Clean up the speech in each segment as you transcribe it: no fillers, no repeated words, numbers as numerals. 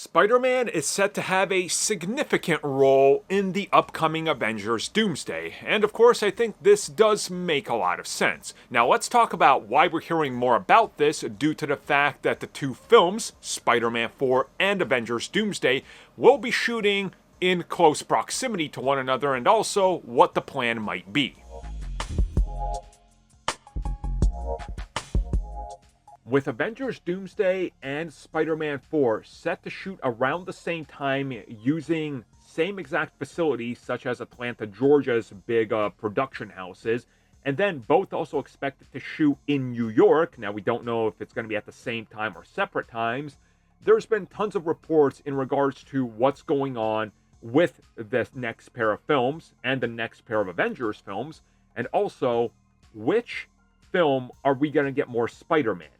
Spider-Man is set to have a significant role in the upcoming Avengers Doomsday, and of course I think this does make a lot of sense. Now let's talk about why we're hearing more about this due to the fact that the two films, Spider-Man 4 and Avengers Doomsday, will be shooting in close proximity to one another and also what the plan might be. With Avengers Doomsday and Spider-Man 4 set to shoot around the same time using same exact facilities such as Atlanta, Georgia's big production houses, and then both also expected to shoot in New York. Now we don't know if it's going to be at the same time or separate times. There's been tons of reports in regards to what's going on with this next pair of films and the next pair of Avengers films, and also which film are we going to get more Spider-Man in.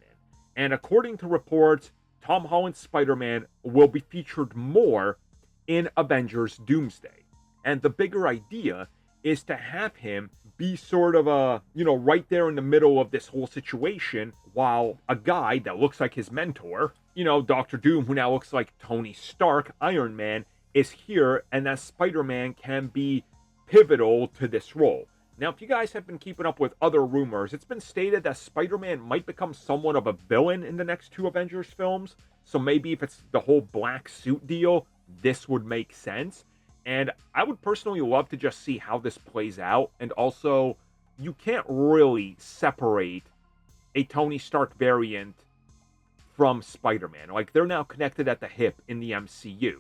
And according to reports, Tom Holland's Spider-Man will be featured more in Avengers Doomsday. And the bigger idea is to have him be sort of right there in the middle of this whole situation, while a guy that looks like his mentor, Dr. Doom, who now looks like Tony Stark, Iron Man, is here, and that Spider-Man can be pivotal to this role. Now, if you guys have been keeping up with other rumors, it's been stated that Spider-Man might become somewhat of a villain in the next two Avengers films. So maybe if it's the whole black suit deal, this would make sense. And I would personally love to just see how this plays out. And also, you can't really separate a Tony Stark variant from Spider-Man. Like, they're now connected at the hip in the MCU.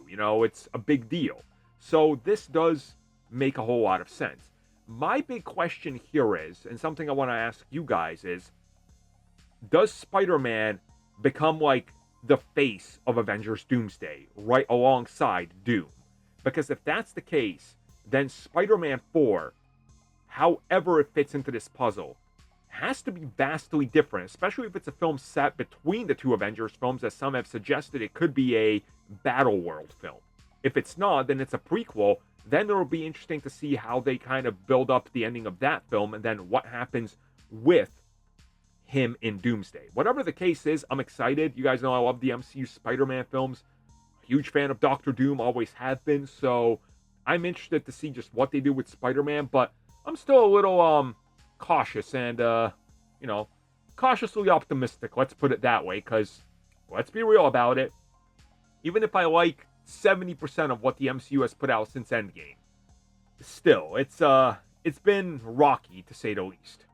It's a big deal. So this does make a whole lot of sense. My big question here is, and something I want to ask you guys is, does Spider-Man become like the face of Avengers Doomsday right alongside Doom? Because if that's the case, then Spider-Man 4, however it fits into this puzzle, has to be vastly different, especially if it's a film set between the two Avengers films, as some have suggested it could be a Battle World film. If it's not, then it's a prequel. Then it will be interesting to see how they kind of build up the ending of that film and then what happens with him in Doomsday. Whatever the case is, I'm excited. You guys know I love the MCU Spider-Man films. Huge fan of Doctor Doom, always have been. So I'm interested to see just what they do with Spider-Man, but I'm still a little cautious and cautiously optimistic. Let's put it that way, because let's be real about it. Even if I like 70% of what the MCU has put out since Endgame, still, it's been rocky, to say the least.